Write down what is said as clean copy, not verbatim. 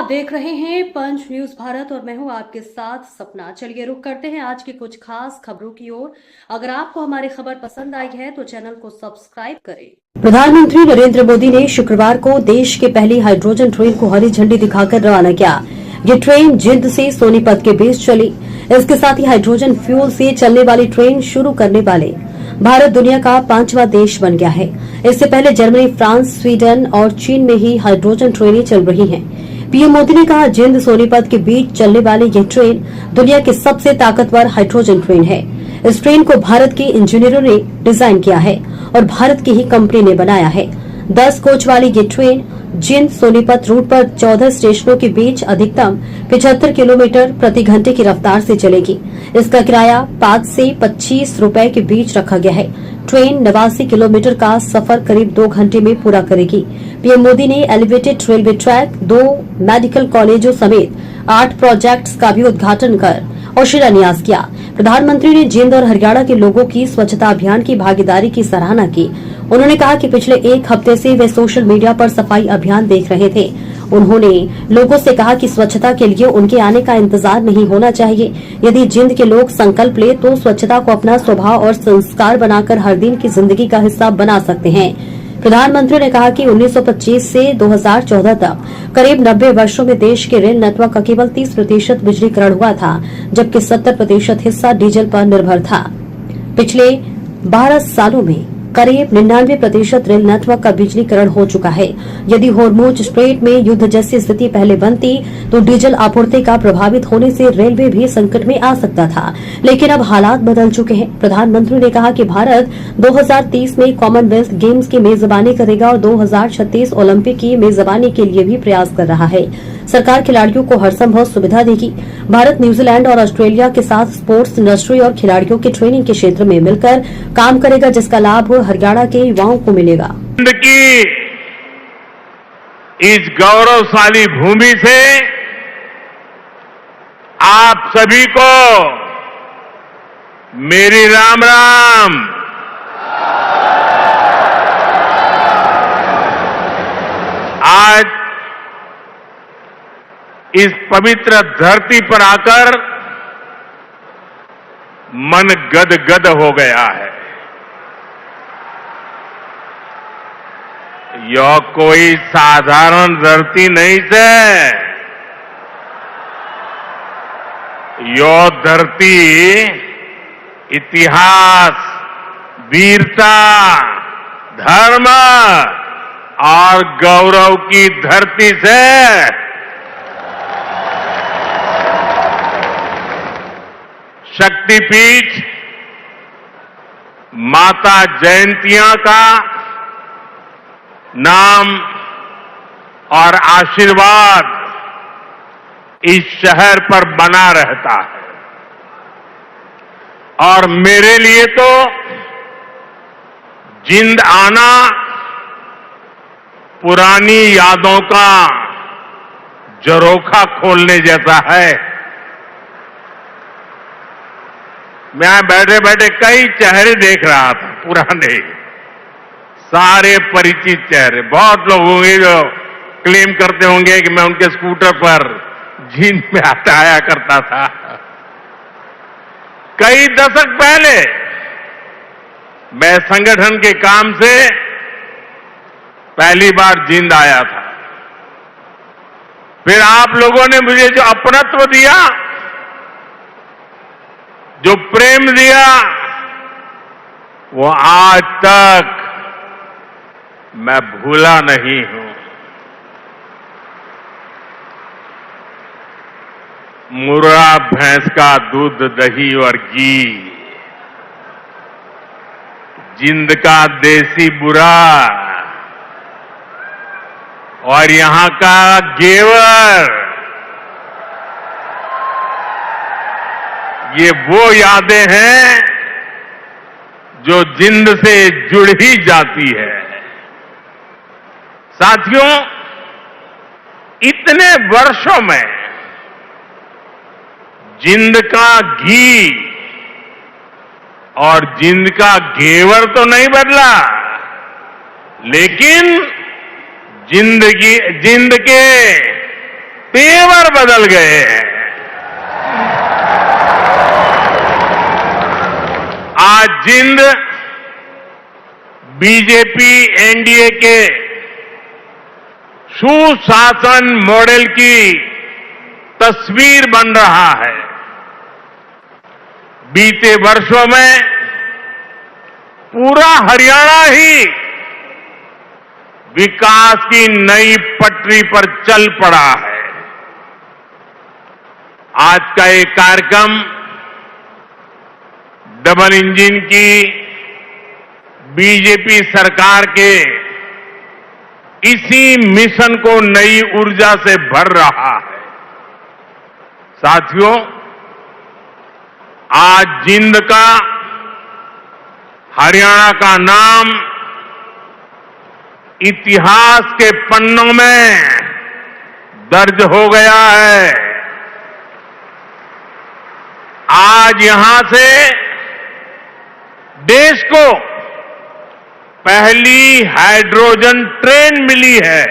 देख रहे हैं पंच न्यूज भारत और मैं हूं आपके साथ सपना। चलिए रुक करते हैं आज की कुछ खास खबरों की ओर। अगर आपको हमारी खबर पसंद आई है तो चैनल को सब्सक्राइब करें। प्रधानमंत्री नरेंद्र मोदी ने शुक्रवार को देश के पहली हाइड्रोजन ट्रेन को हरी झंडी दिखाकर रवाना किया। ये ट्रेन जिंद से सोनीपत के बीच चली। इसके साथ ही हाइड्रोजन फ्यूल से चलने वाली ट्रेन शुरू करने वाले भारत दुनिया का 5वां देश बन गया है। इससे पहले जर्मनी, फ्रांस, स्वीडन और चीन में ही हाइड्रोजन ट्रेनें चल रही हैं। पीएम मोदी ने कहा, जिंद सोनीपत के बीच चलने वाली यह ट्रेन दुनिया की सबसे ताकतवर हाइड्रोजन ट्रेन है। इस ट्रेन को भारत के इंजीनियरों ने डिजाइन किया है और भारत की ही कंपनी ने बनाया है। 10 कोच वाली ये ट्रेन जिंद सोनीपत रूट पर 14 स्टेशनों के बीच अधिकतम 75 किलोमीटर प्रति घंटे की रफ्तार से चलेगी। इसका किराया 5 से 25 रुपए के बीच रखा गया है। ट्रेन 89 किलोमीटर का सफर करीब 2 घंटे में पूरा करेगी। पीएम मोदी ने एलिवेटेड रेलवे ट्रैक, 2 मेडिकल कॉलेजों समेत 8 प्रोजेक्ट्स का भी उद्घाटन कर और शिलान्यास किया। प्रधानमंत्री ने जिंद और हरियाणा के लोगों की स्वच्छता अभियान की भागीदारी की सराहना की। उन्होंने कहा कि पिछले 1 हफ्ते से वे सोशल मीडिया पर सफाई अभियान देख रहे थे। उन्होंने लोगों से कहा कि स्वच्छता के लिए उनके आने का इंतजार नहीं होना चाहिए। यदि जिंद के लोग संकल्प ले तो स्वच्छता को अपना स्वभाव और संस्कार बनाकर हर दिन की जिंदगी का हिस्सा बना सकते हैं। प्रधानमंत्री ने कहा कि 1925 से 2014 तक करीब 90 वर्षों में देश के रेल नेटवर्क का केवल 30% बिजलीकरण हुआ था, जबकि 70% हिस्सा डीजल पर निर्भर था। पिछले 12 सालों में करीब 99% रेल नेटवर्क का बिजलीकरण हो चुका है। यदि होर्मुज स्ट्रेट में युद्ध जैसी स्थिति पहले बनती तो डीजल आपूर्ति का प्रभावित होने से रेलवे भी संकट में आ सकता था, लेकिन अब हालात बदल चुके हैं। प्रधानमंत्री ने कहा कि भारत 2030 में कॉमनवेल्थ गेम्स की मेजबानी करेगा और 2036 ओलंपिक की मेजबानी के लिए भी प्रयास कर रहा है। सरकार खिलाड़ियों को हर संभव सुविधा देगी। भारत न्यूजीलैंड और ऑस्ट्रेलिया के साथ स्पोर्ट्स इंडस्ट्री और खिलाड़ियों के ट्रेनिंग के क्षेत्र में मिलकर काम करेगा, जिसका लाभ हरियाणा के युवाओं को मिलेगा। की इस गौरवशाली भूमि से आप सभी को मेरी राम राम। आज इस पवित्र धरती पर आकर मन गदगद हो गया है। यह कोई साधारण धरती नहीं है। यह धरती इतिहास, वीरता, धर्म और गौरव की धरती से शक्तिपीठ माता जयंतिया का नाम और आशीर्वाद इस शहर पर बना रहता है। और मेरे लिए तो जिंद आना पुरानी यादों का झरोखा खोलने जैसा है। मैं बैठे बैठे कई चेहरे देख रहा था, पुराने, सारे परिचित चेहरे। बहुत लोग होंगे जो क्लेम करते होंगे कि मैं उनके स्कूटर पर जिंद में आया करता था। कई दशक पहले मैं संगठन के काम से पहली बार जिंद आया था। फिर आप लोगों ने मुझे जो अपनत्व दिया, जो प्रेम दिया, वो आज तक मैं भूला नहीं हूं। मुर्रा भैंस का दूध, दही और घी, जिंद का देसी बुरा और यहां का घेवर, ये वो यादें हैं जो जिंद से जुड़ ही जाती है। साथियों, इतने वर्षों में जिंद का घी और जिंद का घेवर तो नहीं बदला, लेकिन जिंद के तेवर बदल गए हैं। आज जिंद बीजेपी एनडीए के सुशासन मॉडल की तस्वीर बन रहा है। बीते वर्षों में पूरा हरियाणा ही विकास की नई पटरी पर चल पड़ा है। आज का ये कार्यक्रम डबल इंजन की बीजेपी सरकार के इसी मिशन को नई ऊर्जा से भर रहा है। साथियों, आज जिंद का, हरियाणा का नाम इतिहास के पन्नों में दर्ज हो गया है। आज यहां से देश को पहली हाइड्रोजन ट्रेन मिली है।